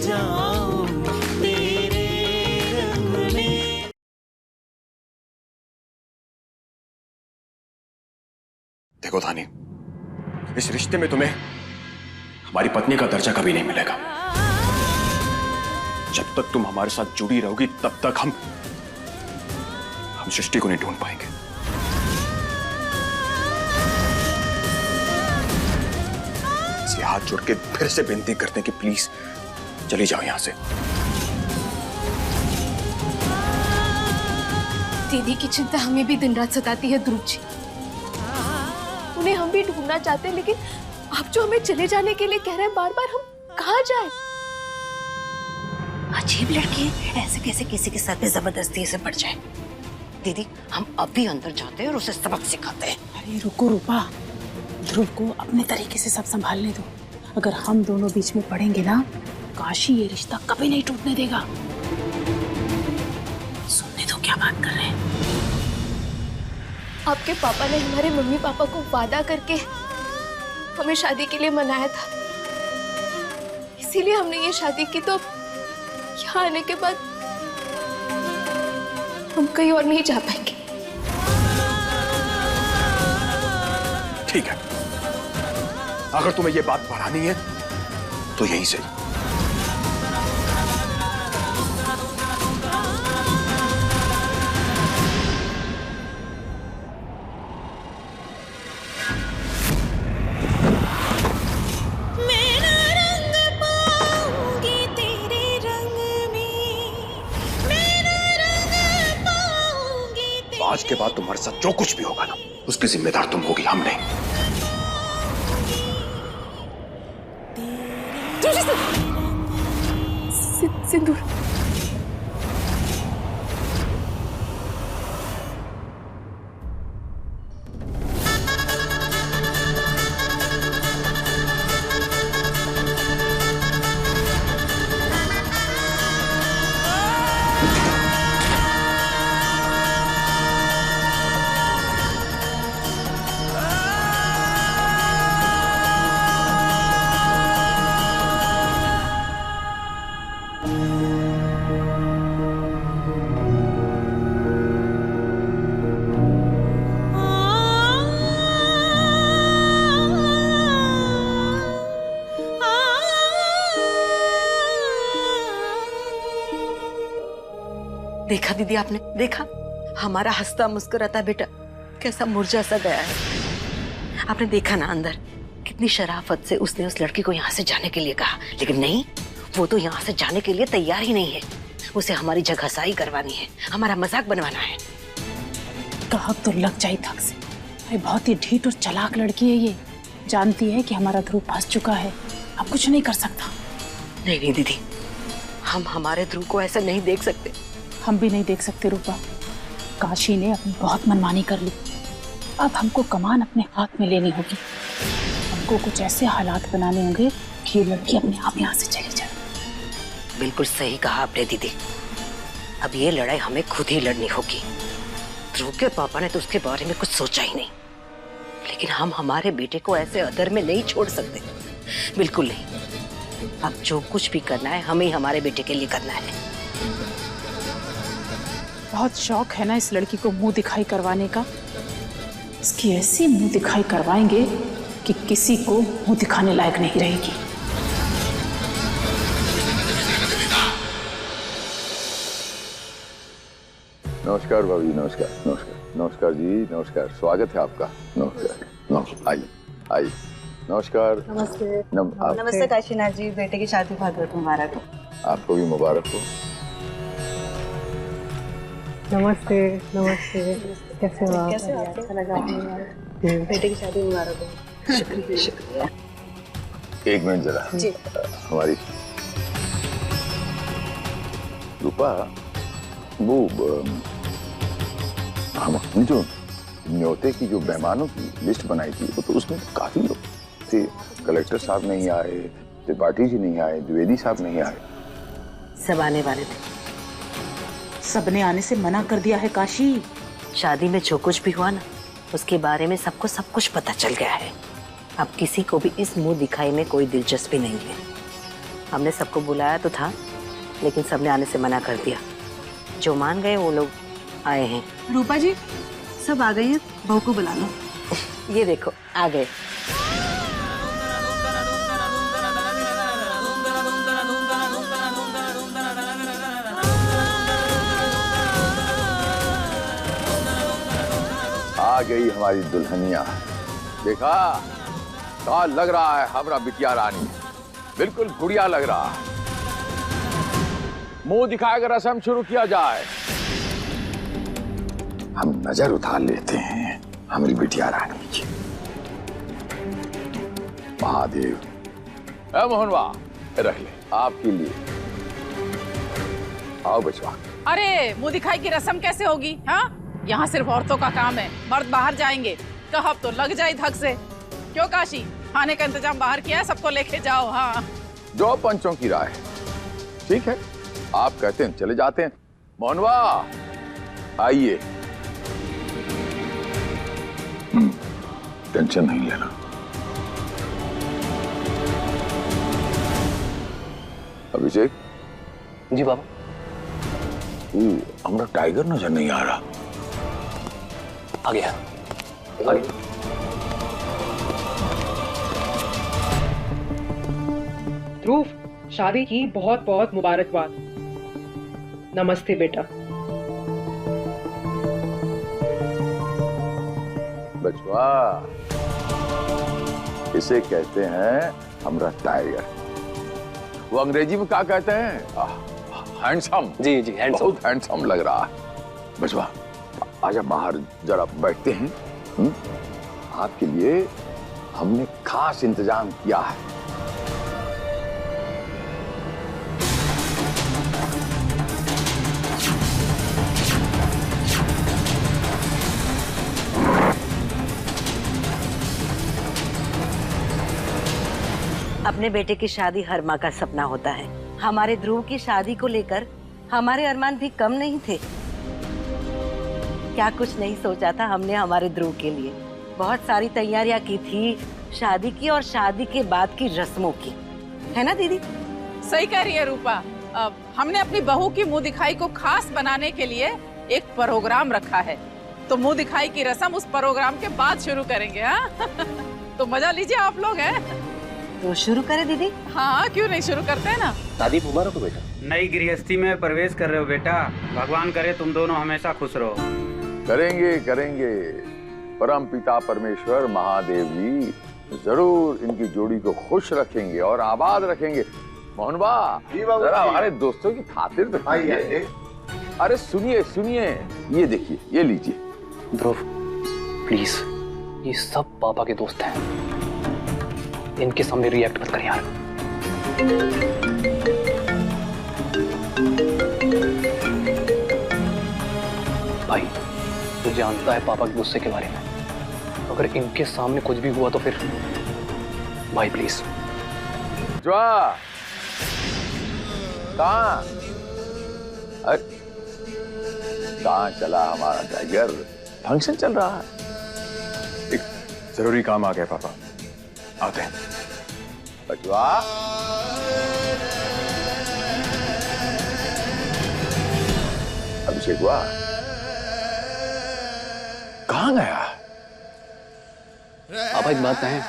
जाऊं तेरे रंग में। देखो धानी, इस रिश्ते में तुम्हें हमारी पत्नी का दर्जा कभी नहीं मिलेगा। जब तक तुम हमारे साथ जुड़ी रहोगी तब तक हम सृष्टि को नहीं ढूंढ पाएंगे। इसलिए हाथ जोड़ के फिर से विनती करते हैं कि प्लीज चली जाओ यहां से। दीदी की चिंता हमें भी दिन रात सताती है ध्रुव जी। उन्हें हम भी ढूंढना चाहते हैं, लेकिन आप जो हमें चले जाने के लिए कह रहे हैं बार बार, हम कहाँ जाएं? अजीब लड़की है, ऐसे कैसे किसी के साथ में जबरदस्ती से पड़ जाए। दीदी हम अभी अंदर जाते हैं और उसे सबक सिखाते हैं। अरे रुको रूपा, ध्रुव को अपने तरीके से सब संभालने दो। अगर हम दोनों बीच में पड़ेंगे ना, काशी ये रिश्ता कभी नहीं टूटने देगा। सुनने दो क्या बात कर रहे हैं। आपके पापा ने हमारे मम्मी पापा को वादा करके हमें शादी के लिए मनाया था, इसीलिए हमने ये शादी की। तो यहाँ आने के बाद हम कहीं और नहीं जा पाएंगे। ठीक है, अगर तुम्हें ये बात बढ़ानी है तो यहीं से। आज के बाद तुम्हारे साथ जो कुछ भी होगा ना, उसकी जिम्मेदार तुम होगी, हम नहीं। सिंदूर, देखा दीदी, आपने देखा हमारा हंसता मुस्कुराता बेटा कैसा मुरझा सा गया है। आपने देखा ना अंदर कितनी शराफत से उसने उस लड़की को यहाँ से जाने के लिए कहा, लेकिन नहीं, वो तो यहाँ से जाने के लिए तैयार ही नहीं है। उसे हमारी जगहसाई करवानी है, हमारा मजाक बनवाना है। कहा तो लग जाए थक से। अरे बहुत ही ढीठ और चालाक लड़की है ये, जानती है कि हमारा ध्रुव फंस चुका है, अब कुछ नहीं कर सकता। नहीं नहीं दीदी, हम हमारे ध्रुव को ऐसा नहीं देख सकते। हम भी नहीं देख सकते रूपा। काशी ने अपनी बहुत मनमानी कर ली, अब हमको कमान अपने हाथ में लेनी होगी। हमको कुछ ऐसे हालात बनाने होंगे कि ये लड़की अपने आप यहाँ से चली जाए। बिल्कुल सही कहा आपने दीदी, अब ये लड़ाई हमें खुद ही लड़नी होगी। ध्रुव के पापा ने तो उसके बारे में कुछ सोचा ही नहीं, लेकिन हम हमारे बेटे को ऐसे अदर में नहीं छोड़ सकते, बिल्कुल नहीं। अब जो कुछ भी करना है हमें हमारे बेटे के लिए करना है। बहुत शौक है ना इस लड़की को मुंह दिखाई करवाने का। इसकी ऐसी मुंह दिखाई करवाएंगे कि किसी को मुंह दिखाने लायक नहीं रहेगी। नमस्कार भाभी, नमस्कार नमस्कार नमस्कार जी, नमस्कार, स्वागत है आपका। नमस्कार नमस्कार, आइए आइए, नमस्कार। नमस्ते। नमस्ते नमस्ते काशीनाथ जी, बेटे की शादी बहुत बहुत मुबारक हो। आपको भी मुबारक हो। नमस्ते नमस्ते, कैसे हो आप? अच्छा लगा बेटे की शादी मुबारक हो। शुक्रिया शुक्रिया। एक मिनट जरा जी। हमारी रूपा, वो हमने जो न्योते की जो मेहमानों की लिस्ट बनाई थी, वो तो उसमें काफी लोग थे। कलेक्टर साहब नहीं आए, त्रिपाठी जी नहीं आए, द्विवेदी साहब नहीं आए। सब आने वाले थे। सबने आने से मना कर दिया है काशी। शादी में जो कुछ भी हुआ ना, उसके बारे में सबको सब कुछ पता चल गया है। अब किसी को भी इस मुंह दिखाई में कोई दिलचस्पी नहीं है। हमने सबको बुलाया तो था, लेकिन सबने आने से मना कर दिया। जो मान गए वो लोग आए हैं। रूपा जी, सब आ गए हैं, बहू को बुला लो। ये देखो आ गए। आ गई हमारी दुल्हनिया। देखा, कहा लग रहा है हमारा बिटिया रानी, बिल्कुल गुड़िया लग रहा है। मुंह दिखाकर रस्म शुरू किया जाए। हम नजर उतार लेते हैं हमारी बिटिया रानी की। महादेव, मोहनवा रख ले आपके लिए। आओ बचवा। अरे मुंह दिखाई की रस्म कैसे होगी? हाँ, यहाँ सिर्फ औरतों का काम है, मर्द बाहर जाएंगे। कब तो लग जाए धक से। क्यों काशी, खाने का इंतजाम बाहर किया है, सबको लेके जाओ। हाँ, जो पंचों की राय। ठीक है, आप कहते हैं चले जाते हैं। मोहनवा आइए। टेंशन नहीं लेना। अभिषेक जी बाबा। हमारा टाइगर नजर नहीं आ रहा। आ गया, आ गया। ध्रुव, शादी की बहुत बहुत मुबारकबाद। नमस्ते बेटा। बचवा, इसे कहते हैं हमारा टाइगर। वो अंग्रेजी में क्या कहते हैं? हैंडसम। जी जी, हैंडसम। बहुत हैंडसम लग रहा है। बचवा, आजा बाहर जरा बैठते हैं। आपके लिए हमने खास इंतजाम किया है। अपने बेटे की शादी हर माँ का सपना होता है। हमारे ध्रुव की शादी को लेकर हमारे अरमान भी कम नहीं थे। क्या कुछ नहीं सोचा था हमने हमारे ध्रुव के लिए। बहुत सारी तैयारियां की थी, शादी की और शादी के बाद की रस्मों की, है ना दीदी? सही कह रही है रूपा। हमने अपनी बहू की मुंह दिखाई को खास बनाने के लिए एक प्रोग्राम रखा है। तो मुंह दिखाई की रस्म उस प्रोग्राम के बाद शुरू करेंगे। हाँ? तो मजा लीजिए आप लोग। हैं तो शुरू करें दीदी? हाँ, क्यों नहीं, शुरू करते हैं ना। दादी मुबारक हो बेटा। नई गृहस्थी में प्रवेश कर रहे हो बेटा। भगवान करे तुम दोनों हमेशा खुश रहो। करेंगे करेंगे। परम पिता परमेश्वर महादेव जी जरूर इनकी जोड़ी को खुश रखेंगे और आबाद रखेंगे। मोहनबा, जरा हमारे दोस्तों की खातिर तो कीजिए। अरे सुनिए सुनिए, ये देखिए, ये लीजिए। ध्रुव प्लीज, ये सब पापा के दोस्त हैं, इनके सामने रिएक्ट मत कर यार। भाई तू जानता है पापा के गुस्से के बारे में। अगर इनके सामने कुछ भी हुआ तो फिर भाई प्लीज। कहाँ चला हमारा टाइगर? फंक्शन चल रहा है। एक जरूरी काम आ गया पापा, आते हैं। बचवा, अभिषेक हुआ कहाँ गया? पापा एक बात कहें,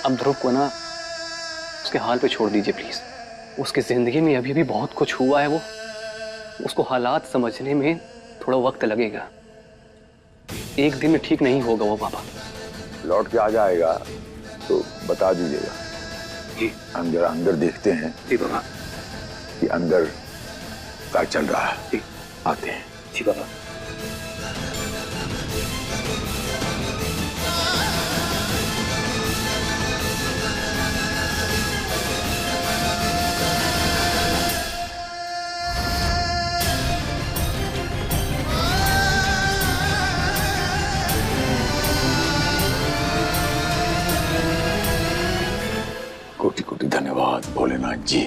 अब ध्रुव को ना उसके हाल पे छोड़ दीजिए प्लीज। उसकी जिंदगी में अभी भी बहुत कुछ हुआ है। वो उसको हालात समझने में थोड़ा वक्त लगेगा। एक दिन में ठीक नहीं होगा वो पापा। लौट के आ जाएगा तो बता दीजिएगा। जी हम जरा अंदर देखते हैं। जी बाबा। कि अंदर क्या चल रहा है। जी आते हैं। जी बाबा। कोटि कोटि धन्यवाद भोलेनाथ जी।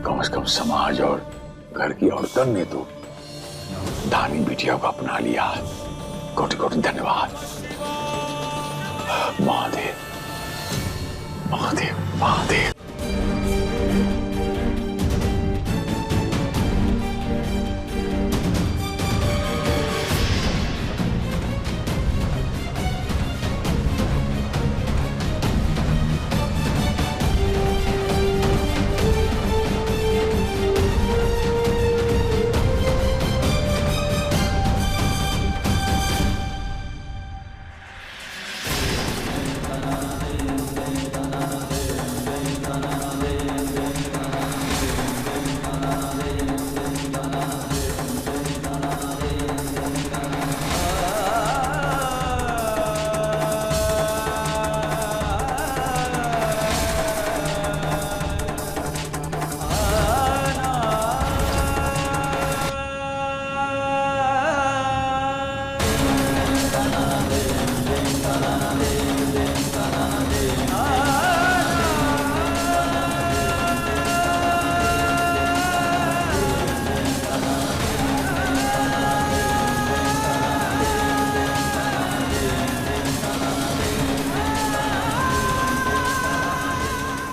कम से कम समाज और घर की औरतों ने तो धानी बिटिया को अपना लिया। कोटि कोटि धन्यवाद। महादेव महादेव। महादेव।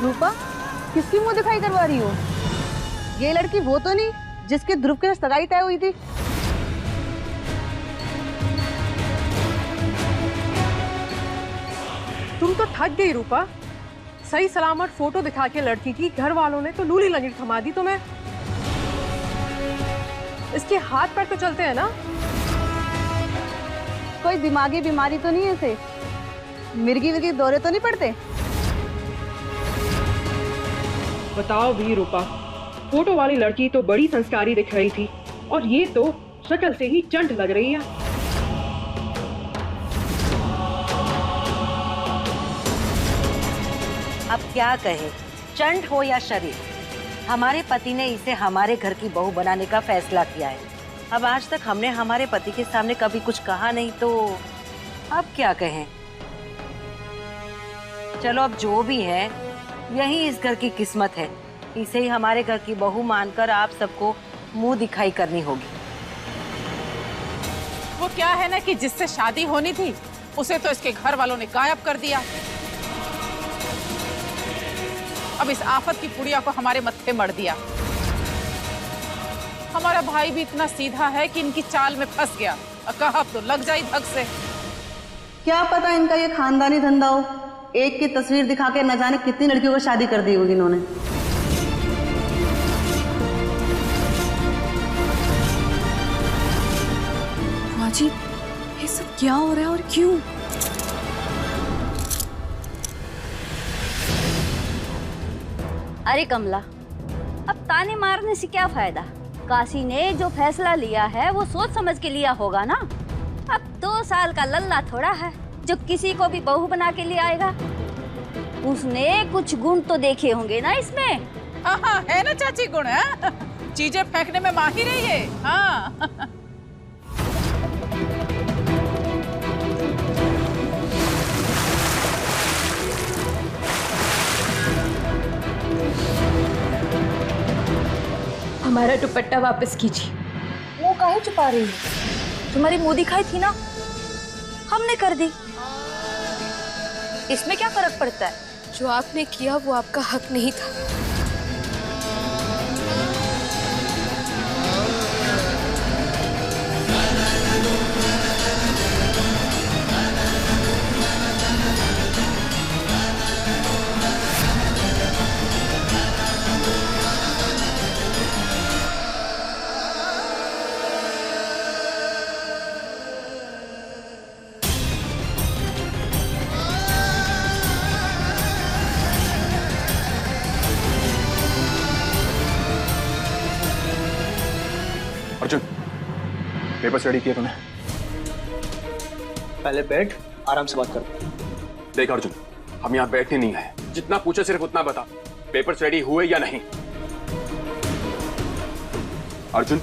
रूपा, किसकी मुंह दिखाई करवा रही हो? ये लड़की वो तो नहीं जिसके ध्रुव के साथ सगाई तय हुई थी? तुम तो थक गई रूपा। सही सलामत फोटो दिखा के लड़की की घर वालों ने तो लूली लंगड़ी थमा दी तुम्हें। इसके हाथ पैर तो चलते हैं ना? कोई दिमागी बीमारी तो नहीं है इसे? मिर्गी विर्गी दौरे तो नहीं पड़ते? बताओ भी रूपा, फोटो वाली लड़की तो बड़ी संस्कारी दिख रही थी और ये तो शक्ल से ही चंट लग रही है। अब क्या कहे, चंट हो या शरीर, हमारे पति ने इसे हमारे घर की बहू बनाने का फैसला किया है। अब आज तक हमने हमारे पति के सामने कभी कुछ कहा नहीं, तो अब क्या कहें। चलो अब जो भी है, यही इस घर की किस्मत है। इसे ही हमारे घर की बहू मानकर आप सबको मुंह दिखाई करनी होगी। वो क्या है ना कि जिससे शादी होनी थी उसे तो इसके घर वालों ने गायब कर दिया। अब इस आफत की पुड़िया को हमारे मत्थे मर दिया। हमारा भाई भी इतना सीधा है कि इनकी चाल में फंस गया। कहा तो लग जाए धक से। क्या पता इनका ये खानदानी धंधा हो। एक की तस्वीर दिखा के न जाने कितनी लड़कियों को शादी कर दी होगी इन्होंने। बुआ जी, ये सब क्या हो रहा है और क्यों? अरे कमला, अब ताने मारने से क्या फायदा? काशी ने जो फैसला लिया है वो सोच समझ के लिया होगा ना। अब 2 साल का लल्ला थोड़ा है जो किसी को भी बहू बना के ले आएगा। उसने कुछ गुण तो देखे होंगे ना इसमें। हाँ, है ना चाची गुण है? चीजें फेंकने में माहिर है ये। हाँ। हमारा दुपट्टा वापस कीजिए। वो काहे छुपा रही है? तुम्हारी मुंह दिखाई थी ना, हमने कर दी। इसमें क्या फर्क पड़ता है? जो आपने किया वो आपका हक नहीं था। अर्जुन, पेपर्स रेडी किए तूने? पहले बैठ, आराम से बात कर। देख अर्जुन, हम यहाँ बैठने नहीं आए। जितना पूछे सिर्फ उतना बता, पेपर्स रेडी हुए या नहीं? अर्जुन,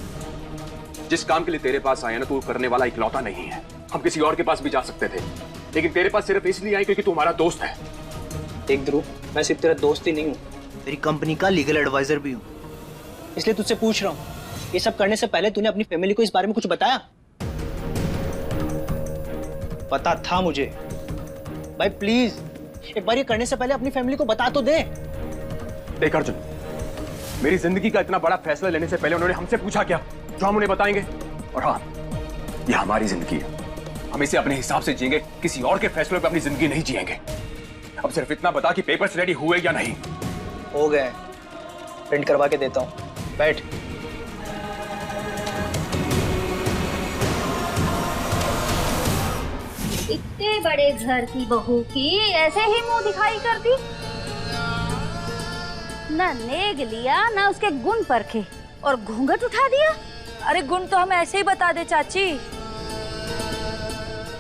जिस काम के लिए तेरे पास आया ना, तू करने वाला इकलौता नहीं है। हम किसी और के पास भी जा सकते थे, लेकिन तेरे पास सिर्फ इसलिए आए क्योंकि तू हमारा दोस्त है। देख ध्रुव, मैं सिर्फ तेरा दोस्त ही नहीं हूँ, तेरी कंपनी का लीगल एडवाइजर भी हूँ। इसलिए तुझसे पूछ रहा हूँ, ये सब करने से पहले तूने अपनी फैमिली को इस बारे में कुछ बताया? पता था मुझे। भाई प्लीज, एक बार ये करने से पहले अपनी फैमिली को बता तो दे। देख अर्जुन, मेरी जिंदगी का इतना बड़ा फैसला लेने से पहले उन्होंने हमसे पूछा क्या जो हम उन्हें बताएंगे? और हाँ, यह हमारी जिंदगी है, हम इसे अपने हिसाब से जिएंगे, किसी और के फैसलों पे अपनी जिंदगी नहीं जिएंगे। अब सिर्फ इतना बता कि पेपर्स रेडी हुए या नहीं। हो गए, प्रिंट करवा के देता हूँ, बैठ। इतने बड़े घर की बहू की ऐसे ही मुंह दिखाई कर दी, ना नेग लिया ना उसके गुण परखे और घूंघट उठा दिया। अरे गुण तो हम ऐसे ही बता दे चाची,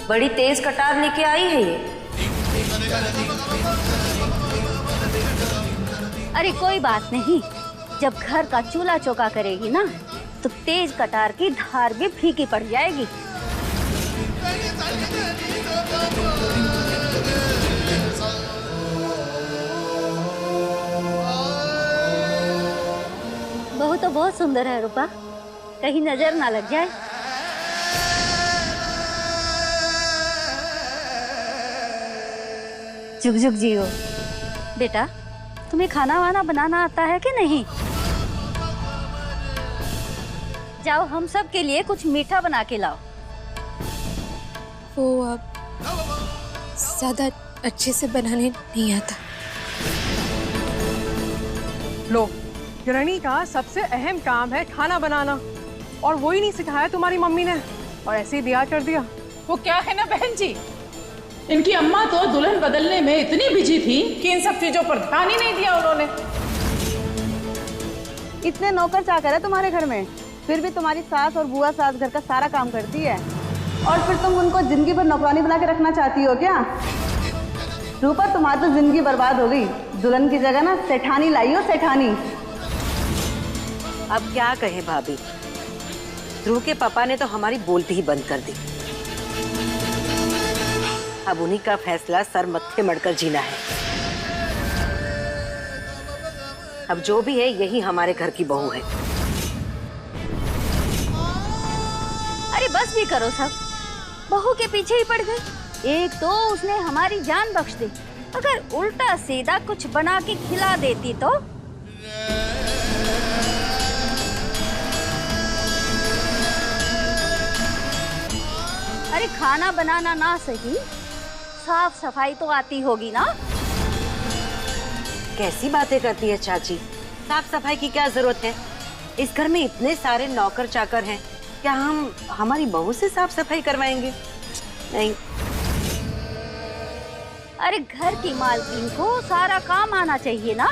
बड़ी तेज कटार लेके आई है ये। अरे कोई बात नहीं, जब घर का चूल्हा चौका करेगी ना तो तेज कटार की धार भी फीकी पड़ जाएगी। बहू तो बहुत सुंदर है रूपा, कहीं नजर ना लग जाए। जुग जुग जियो। बेटा, तुम्हें खाना वाना बनाना आता है कि नहीं? जाओ हम सब के लिए कुछ मीठा बना के लाओ। वो अब ज्यादा अच्छे से बनाने नहीं आता। लो, गृहिणी का सबसे अहम काम है खाना बनाना, और वो ही नहीं सिखाया तुम्हारी मम्मी ने, और ऐसे ही दिया कर दिया। वो क्या है ना बहन जी, इनकी अम्मा तो दुल्हन बदलने में इतनी बिजी थी कि इन सब चीजों पर ध्यान ही नहीं दिया उन्होंने। इतने नौकर चाकर है तुम्हारे घर में, फिर भी तुम्हारी सास और बुआ सास घर का सारा काम करती है, और फिर तुम उनको जिंदगी भर नौकरानी बना के रखना चाहती हो क्या? रूपा, तुम्हारी तो जिंदगी बर्बाद हो गई। दुल्हन की जगह ना सेठानी लाई हो, सेठानी। अब क्या कहे भाभी, ध्रुव के पापा ने तो हमारी बोलती ही बंद कर दी। अब उन्हीं का फैसला सर मत्थे मड़कर जीना है। अब जो भी है यही हमारे घर की बहू है। अरे बस भी करो सब, बहू के पीछे ही पड़ गई। एक तो उसने हमारी जान बख्श दी, अगर उल्टा सीधा कुछ बना के खिला देती तो। अरे खाना बनाना ना सही, साफ सफाई तो आती होगी ना? कैसी बातें करती है चाची, साफ सफाई की क्या जरूरत है? इस घर में इतने सारे नौकर चाकर हैं, क्या हम हमारी बहू से साफ सफाई करवाएंगे? नहीं। अरे घर की मालकिन को सारा काम आना चाहिए ना,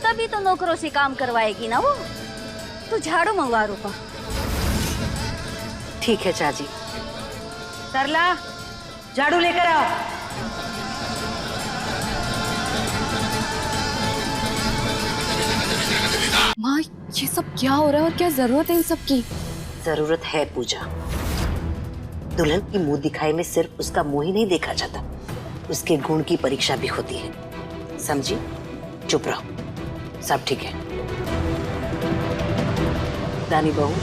तभी तो नौकरों से काम करवाएगी ना वो। तो झाड़ू मंगवा रूपा। ठीक है चाची। सरला, झाड़ू लेकर आओ। माँ, ये सब क्या हो रहा है और क्या जरूरत है इन सब की? जरूरत है पूजा। दुल्हन की मुंह दिखाई में सिर्फ उसका मुंह ही नहीं देखा जाता, उसके गुण की परीक्षा भी होती है, समझी? चुप रहो, सब ठीक है। रानी बहू,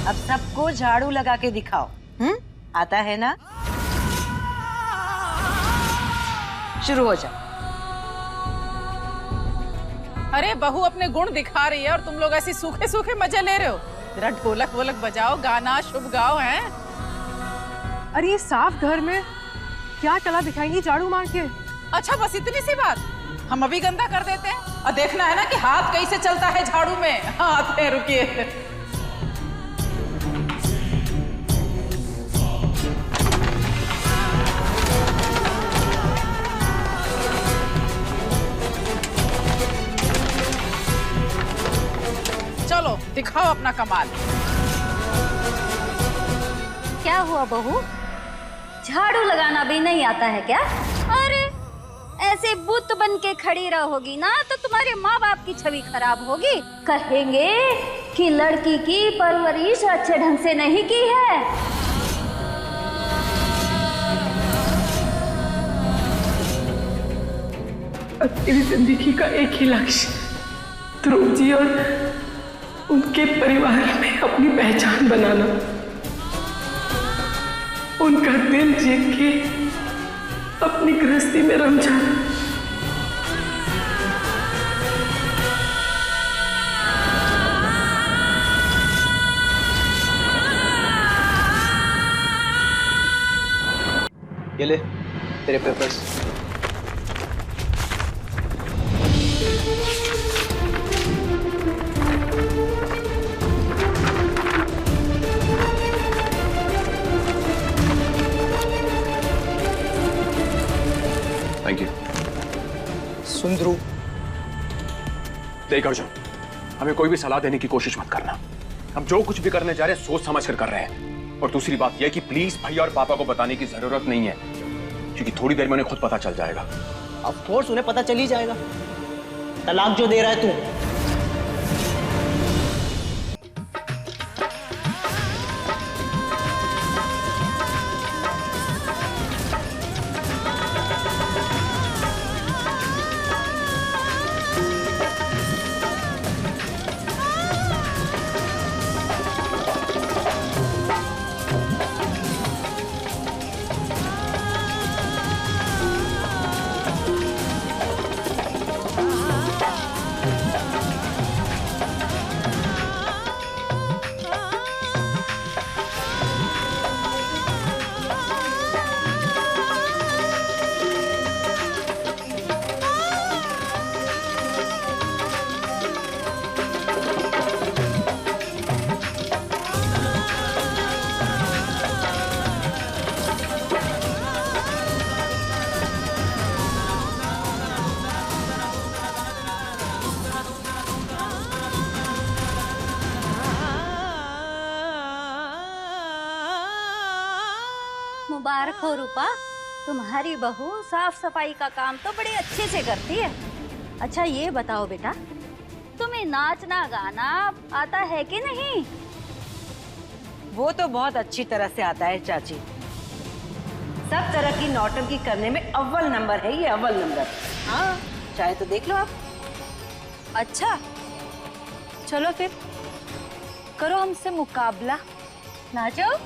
अब सबको झाड़ू लगा के दिखाओ। आता है ना? शुरू हो जाओ। अरे बहू अपने गुण दिखा रही है और तुम लोग ऐसे सूखे सूखे मजे ले रहे हो। जरा ढोलक वोलक बजाओ, गाना शुभ गाओ। हैं? अरे ये साफ घर में क्या कला दिखाएंगी झाड़ू मार के? अच्छा बस इतनी सी बात, हम अभी गंदा कर देते हैं। और देखना है ना कि हाथ कैसे चलता है झाड़ू में। हाँ आते हैं, रुकिए। चलो दिखाओ अपना कमाल। क्या हुआ बहू, झाड़ू लगाना भी नहीं आता है क्या? अरे ऐसे बुत बन के खड़ी रहोगी ना तो तुम्हारे माँ बाप की छवि खराब होगी। कहेंगे कि लड़की की परवरिश अच्छे ढंग से नहीं की है। मेरी जिंदगी का एक ही लक्ष्य, ध्रुव जी और उनके परिवार में अपनी पहचान बनाना, उनका दिल जीत के अपनी गृहस्थी में रम जाना। ये ले तेरे पेपर्स। Thank you. सुन ध्रुव, देख अर्जुन, हमें कोई भी सलाह देने की कोशिश मत करना। हम जो कुछ भी करने जा रहे हैं सोच समझ कर रहे हैं। और दूसरी बात यह कि प्लीज भैया और पापा को बताने की जरूरत नहीं है, क्योंकि थोड़ी देर में उन्हें खुद पता चल जाएगा। ऑफ कोर्स उन्हें पता चल ही जाएगा। तलाक जो दे रहा है तू, मुबारक हो रूपा, तुम्हारी बहू साफ सफाई का काम तो बड़े अच्छे से करती है। अच्छा ये बताओ बेटा, तुम्हें नाचना गाना आता है कि नहीं? वो तो बहुत अच्छी तरह से आता है चाची। सब तरह की नौटंकी करने में अव्वल नंबर है ये, अव्वल नंबर। हाँ, चाहे तो देख लो आप। अच्छा चलो फिर करो हमसे मुकाबला, नाचो।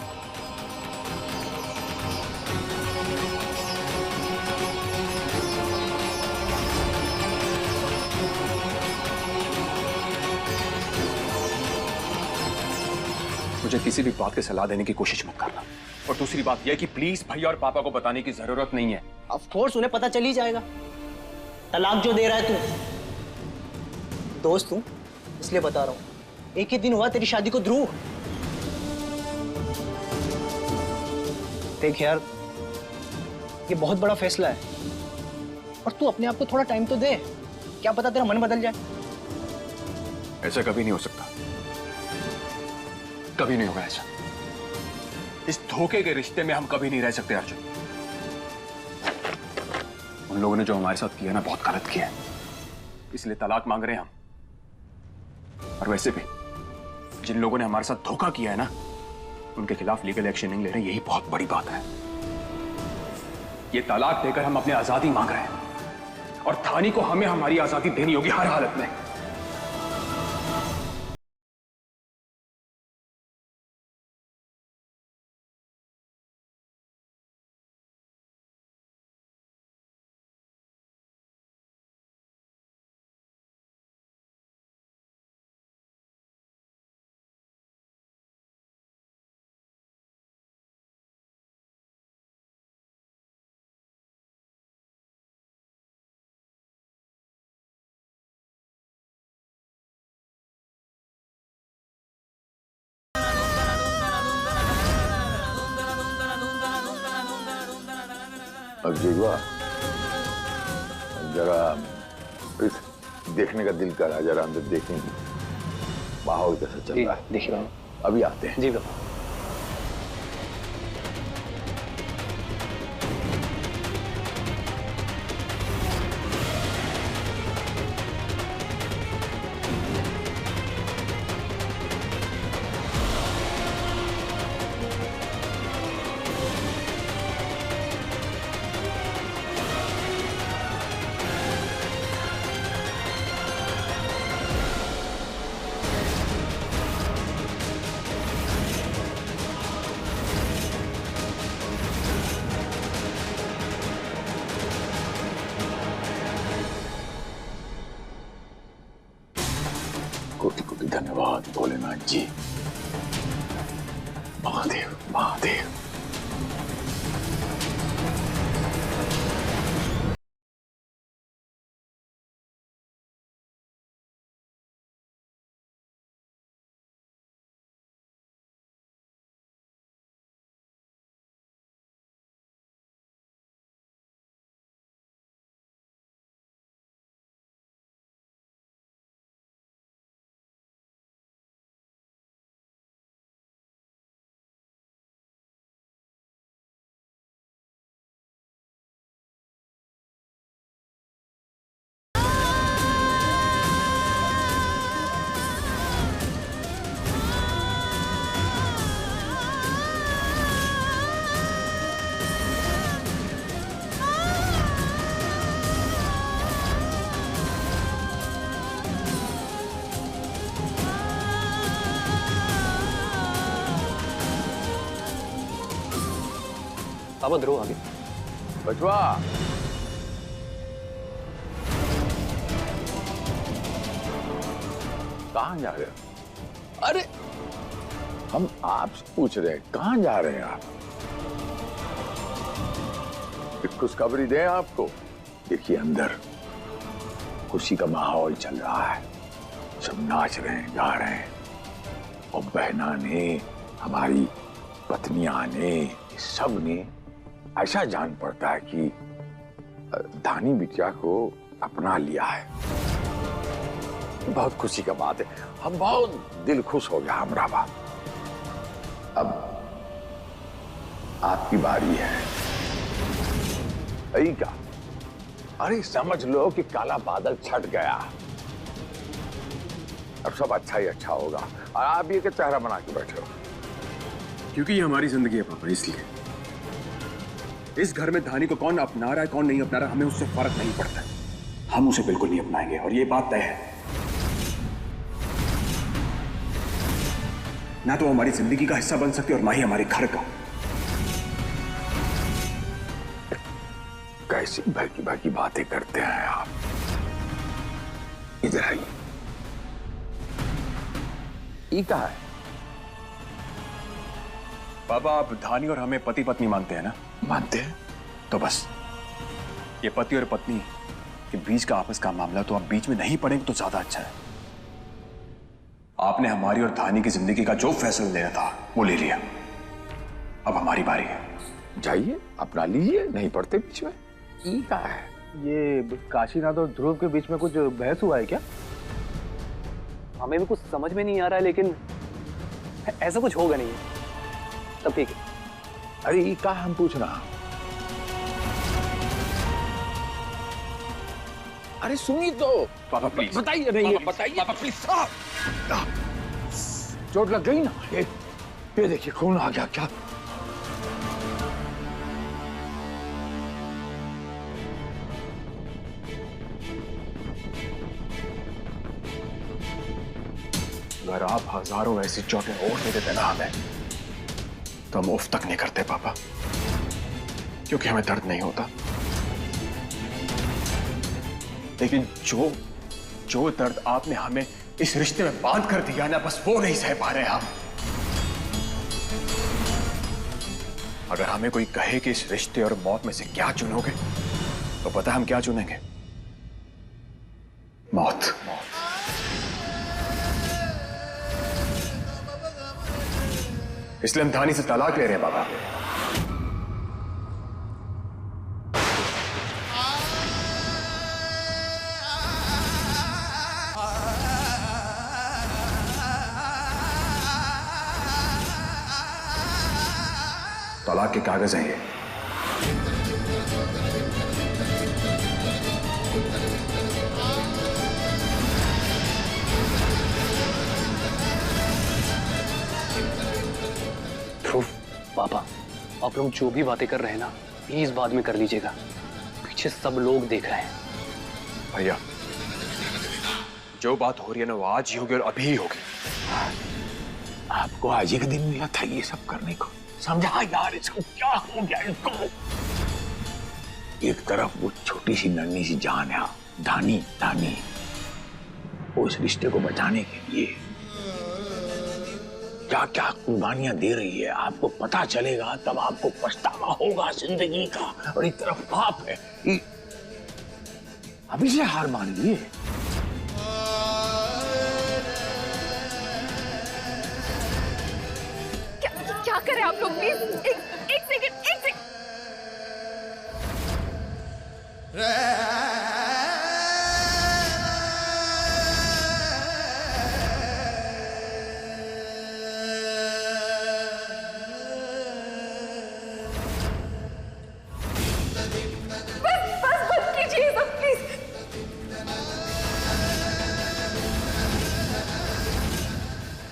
मुझे किसी भी बात की सलाह देने की कोशिश मत करना। और दूसरी बात यह कि प्लीज भैया और पापा को बताने की जरूरत नहीं है। ऑफ कोर्स उन्हें पता चल ही जाएगा। तलाक जो दे रहा है तू, दोस्त हूं इसलिए बता रहा हूं। एक ही दिन हुआ तेरी शादी को ध्रुव। देख यार, ये बहुत बड़ा फैसला है और तू अपने आप को थोड़ा टाइम तो दे। क्या पता तेरा मन बदल जाए। ऐसा कभी नहीं हो सकता, कभी नहीं होगा ऐसा। इस धोखे के रिश्ते में हम कभी नहीं रह सकते अर्जुन। उन लोगों ने जो हमारे साथ किया ना, बहुत गलत किया है, इसलिए तलाक मांग रहे हैं हम। और वैसे भी जिन लोगों ने हमारे साथ धोखा किया है ना, उनके खिलाफ लीगल एक्शन नहीं ले रहे, यही बहुत बड़ी बात है। ये तलाक देकर हम अपनी आजादी मांग रहे हैं और थानी को हमें हमारी आजादी देनी होगी हर हालत में। अब जीवा जरा इस देखने का दिल करा, जरा अंदर देखेंगे माहौल कैसा चल रहा है। देखिए बाबा, अभी आते हैं। जी बाबा। कोटि कोटि धन्यवाद भोलेनाथ जी। महादेव महादेव। पापा ध्रुव आगे। बचवा, कहाँ जा रहे हो? अरे हम आपसे पूछ रहे हैं कहाँ जा रहे हैं आप? एक खुशखबरी दें आपको। देखिए अंदर खुशी का माहौल चल रहा है, सब नाच रहे हैं, गा रहे हैं, और बहना ने, हमारी पत्नियां ने, सब ने ऐसा जान पड़ता है कि धानी बिटिया को अपना लिया है। बहुत खुशी का बात है, हम बहुत दिल खुश हो गया हमारा बात। अब आपकी बारी है। यही क्या? अरे समझ लो कि काला बादल छट गया, अब सब अच्छा ही अच्छा होगा। और आप ये क्या चेहरा बना के बैठे हो? क्योंकि ये हमारी जिंदगी है पापा, इसलिए। इस घर में धानी को कौन अपना रहा है कौन नहीं अपना रहा हमें उससे फर्क नहीं पड़ता। हम उसे बिल्कुल नहीं अपनाएंगे और ये बात तय है। ना तो हमारी जिंदगी का हिस्सा बन सकती और ना ही हमारे घर का। कैसी भकी बातें करते हैं आप? इधर आइए। ये कहा है? पापा आप धानी और हमें पति पत्नी मानते हैं ना? मानते हैं। तो बस ये पति और पत्नी के बीच का आपस का मामला, तो आप बीच में नहीं पड़ेंगे तो ज्यादा अच्छा है। आपने हमारी और धानी की जिंदगी का जो फैसला लेना था वो ले लिया, अब हमारी बारी है। जाइए अपना लीजिए, नहीं पड़ते बीच में। ये कहा है? ये काशीनाथ और ध्रुव के बीच में कुछ बहस हुआ है क्या? हमें भी कुछ समझ में नहीं आ रहा है, लेकिन ऐसा कुछ होगा नहीं। तब ठीक है। अरे ये कहा हम पूछना? अरे सुनिए तो पापा प्लीज बताइए। नहीं बताइए पापा प्लीज। चोट लग गई ना? ये देखिए खून आ गया क्या? अगर आप हजारों ऐसी चोटें और दे देते ना हमें, तो हम उफ तक नहीं करते पापा, क्योंकि हमें दर्द नहीं होता। लेकिन जो दर्द आपने हमें इस रिश्ते में बांध कर दिया ना, बस वो नहीं सह पा रहे हम। अगर हमें कोई कहे कि इस रिश्ते और मौत में से क्या चुनोगे, तो पता है हम क्या चुनेंगे? मौत। इसलिए हम धानी से तलाक ले रहे हैं बाबा। तलाक के कागज हैं ये। ध्रुव, पापा आप लोग जो भी बातें कर रहे हैं ना, प्लीज बाद में कर लीजिएगा, पीछे सब लोग देख रहे हैं। भैया जो बात हो रही है ना, वो आज ही होगी और अभी ही होगी। आपको आज ही का दिन मिला था ये सब करने को, समझा यार? इसको क्या हो गया इसको? एक तरफ वो छोटी सी नन्ही सी जान है धानी, वो इस रिश्ते को बचाने के लिए क्या क्या कुर्बानियां दे रही है, आपको पता चलेगा तब आपको पछतावा होगा जिंदगी का। और एक तरफ आप है, अभी से हार मान लिए। क्या करें आप लोग? प्लीज एक सेकंड। बस बंद कीजिए सब प्लीज।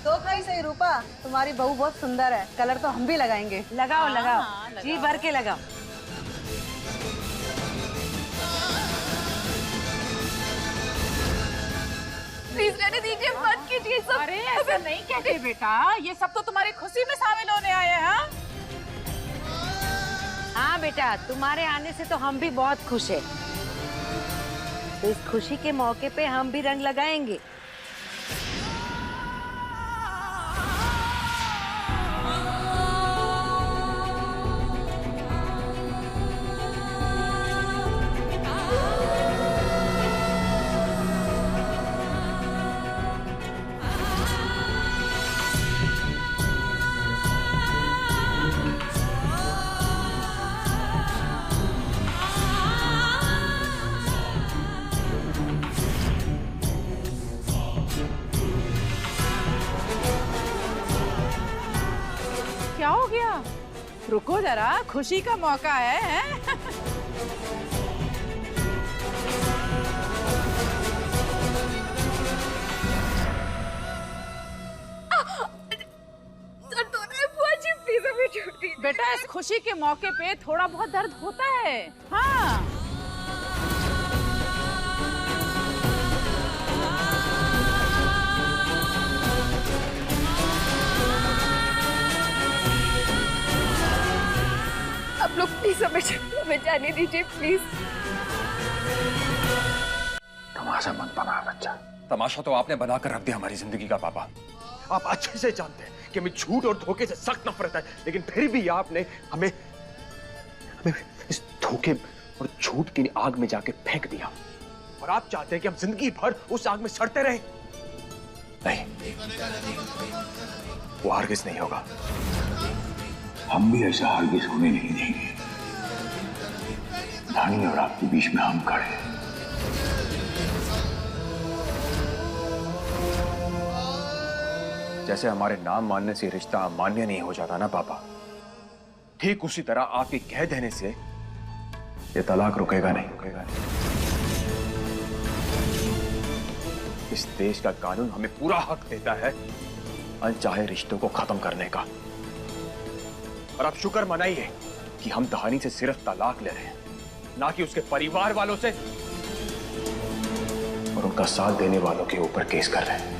तो भाई सही रूपा, तुम्हारी बहू बहुत सुंदर है, कलर तो हम भी लगाएंगे। लगाओ लगाओ, जी भर के लगाओ। प्लीज रहने दीजिए, मत कीजिए सब। अरे ऐसा नहीं कहते बेटा, ये सब तो तुम्हारी खुशी में शामिल होने आए हैं। हाँ बेटा, तुम्हारे आने से तो हम भी बहुत खुश हैं। तो इस खुशी के मौके पे हम भी रंग लगाएंगे। क्या हो गया? रुको जरा, खुशी का मौका है? बेटा, इस खुशी के मौके पे थोड़ा बहुत दर्द होता है। हाँ, आप लोग प्लीज हमें जाने दीजिए प्लीज। तमाशा मत बना बच्चा। तमाशा तो आपने बनाकर रख दिया हमारी जिंदगी का पापा। आप अच्छे से जानते हैं कि हमें झूठ और धोखे से सख्त नफरत है, लेकिन फिर भी आपने हमें इस धोखे और झूठ की आग में जाके फेंक दिया। और आप चाहते हैं कि हम जिंदगी भर उस आग में सड़ते रहें? नहीं, वो हरगिज़ नहीं होगा। हम भी ऐसा हरगिज़ होने नहीं देंगे। धानी और आपके बीच में हम खड़े हैं। जैसे हमारे नाम मानने से रिश्ता अमान्य नहीं हो जाता ना पापा, ठीक उसी तरह आपके कह देने से ये तलाक रुकेगा नहीं। इस देश का कानून हमें पूरा हक देता है अनचाहे रिश्तों को खत्म करने का। और आप शुक्र मनाइए कि हम दहानी से सिर्फ तलाक ले रहे हैं, ना कि उसके परिवार वालों से और उनका साथ देने वालों के ऊपर केस कर रहे हैं।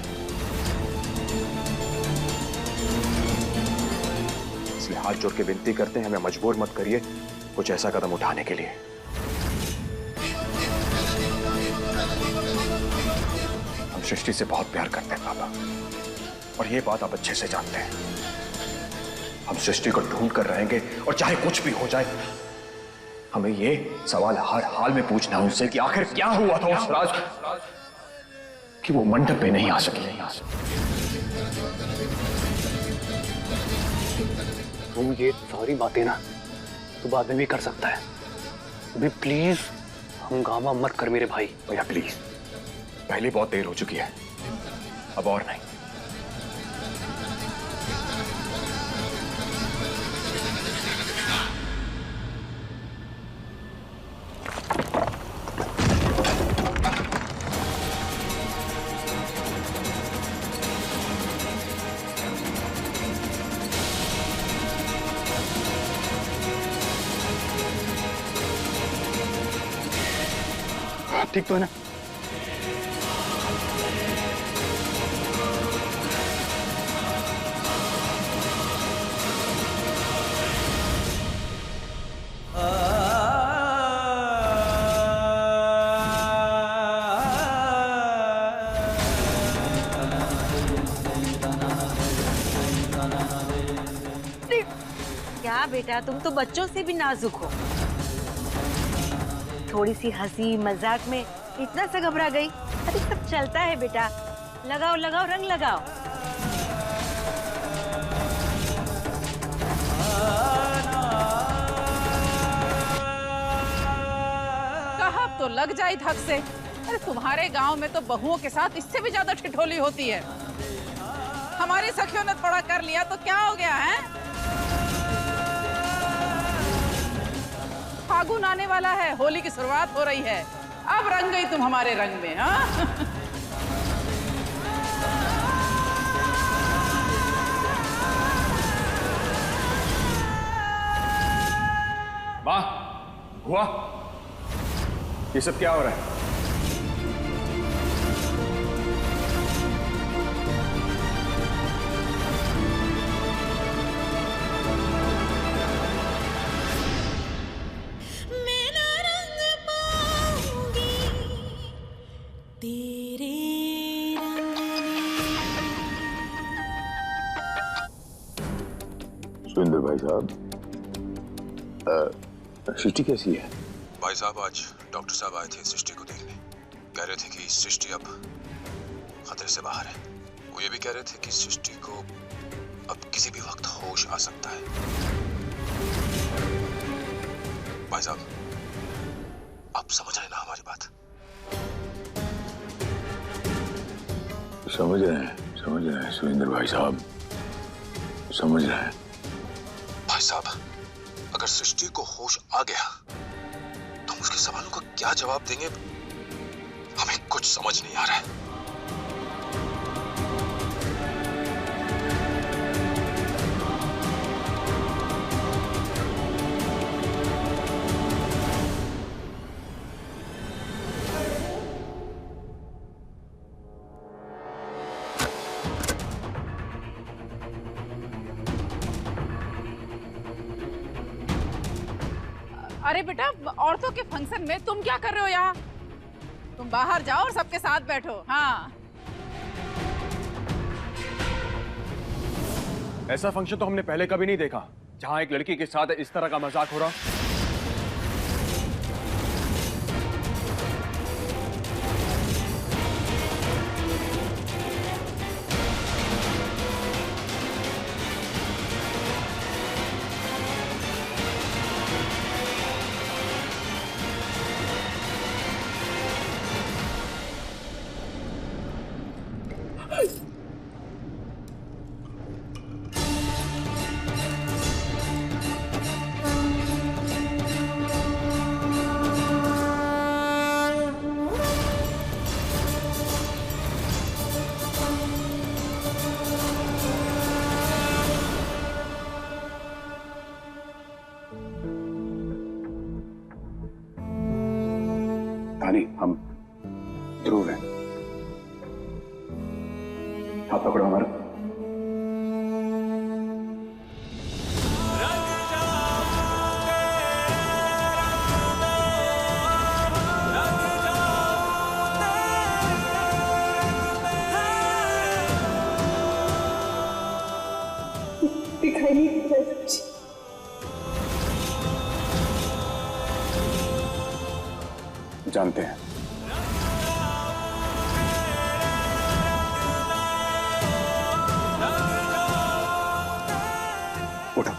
इसलिए हाथ जोड़ के विनती करते हैं, हमें मजबूर मत करिए कुछ ऐसा कदम उठाने के लिए। हम सृष्टि से बहुत प्यार करते हैं पापा, और ये बात आप अच्छे से जानते हैं। हम सृष्टि को ढूंढ कर रहेंगे, और चाहे कुछ भी हो जाए, हमें ये सवाल हर हाल में पूछना है उनसे कि आखिर क्या हुआ था उस राज कि वो मंडप पे नहीं आ सकी। तुम ये सारी बातें ना तो बाद में भी कर सकता है। अभी प्लीज हंगामा मत कर मेरे भाई। भैया प्लीज, पहले बहुत देर हो चुकी है, अब और नहीं। ठीक तो है ना? क्या बेटा, तुम तो बच्चों से भी नाजुक हो। थोड़ी सी हंसी मजाक में इतना सा घबरा गई। अरे सब चलता है बेटा, लगाओ लगाओ रंग लगाओ। कहा तो लग जाए धक से। अरे तुम्हारे गांव में तो बहुओं के साथ इससे भी ज्यादा ठिठोली होती है। हमारी सखियों ने थोड़ा कर लिया तो क्या हो गया है? फागुन आने वाला है, होली की शुरुआत हो रही है। अब रंग गई तुम हमारे रंग में। हाँ, माँ, हुआ ये सब क्या हो रहा है? सुरेंद्र भाई साहब, सृष्टि कैसी है? भाई साहब, आज डॉक्टर साहब आए थे सृष्टि को देखने। कह रहे थे कि सृष्टि अब खतरे से बाहर है। वो ये भी कह रहे थे कि सृष्टि को अब किसी भी वक्त होश आ सकता है। भाई साहब, आप समझ रहे हैं ना हमारी बात? समझ रहे हैं सुरेंद्र भाई साहब, समझ रहे हैं। भाई साहब, अगर सृष्टि को होश आ गया तो हम उसके सवालों का क्या जवाब देंगे, हमें कुछ समझ नहीं आ रहा है। अरे बेटा, औरतों के फंक्शन में तुम क्या कर रहे हो यहाँ? तुम बाहर जाओ और सबके साथ बैठो। हाँ, ऐसा फंक्शन तो हमने पहले कभी नहीं देखा जहां एक लड़की के साथ इस तरह का मजाक हो रहा। नहीं, हम ध्रुव हैं। हाथ पकड़ो हमारा। दिखाई नहीं दे रहा है। जानते हैं। उठो।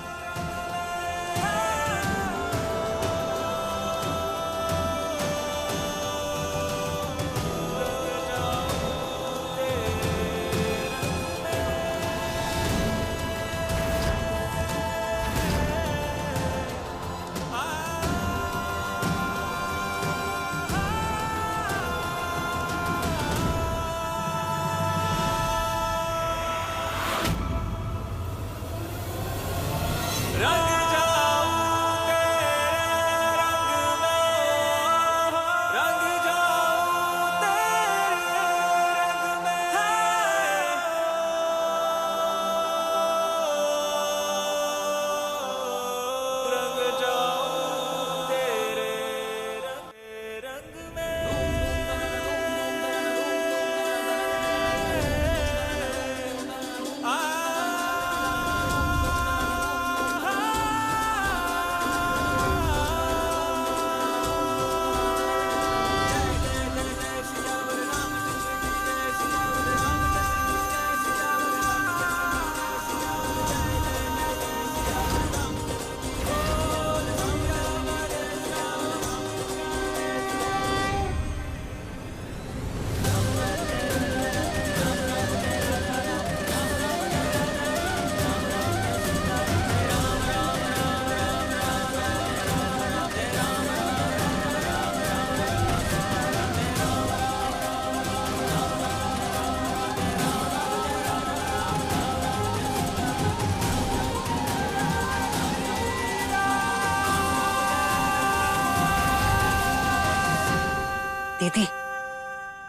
दीदी,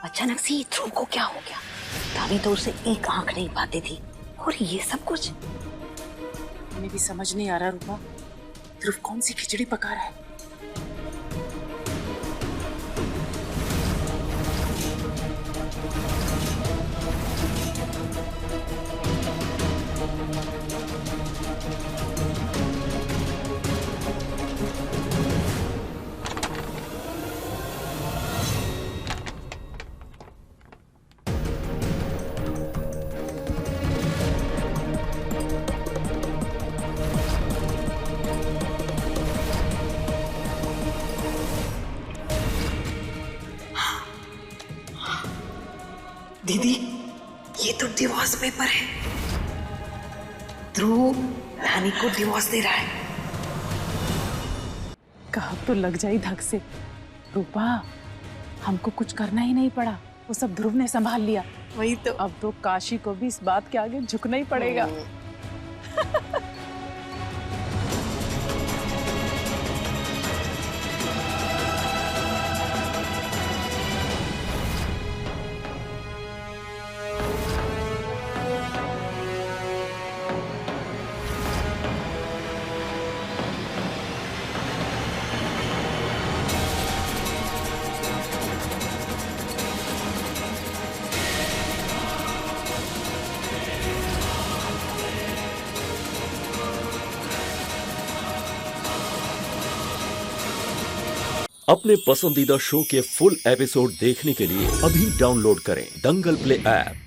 अचानक से ध्रुव को क्या हो गया? दादी तो उसे एक आंख नहीं पाती थी और ये सब कुछ। हमें भी समझ नहीं आ रहा रूपा, ध्रुव कौन सी खिचड़ी पका रहा है। दीदी, ये तो डिवोर्स पेपर है। ध्रुव रानी को डिवोर्स दे रहा है। कहा तो लग जाई धक से। रूपा, हमको कुछ करना ही नहीं पड़ा, वो सब ध्रुव ने संभाल लिया। वही तो। अब तो काशी को भी इस बात के आगे झुकना ही पड़ेगा। अपने पसंदीदा शो के फुल एपिसोड देखने के लिए अभी डाउनलोड करें दंगल प्ले ऐप।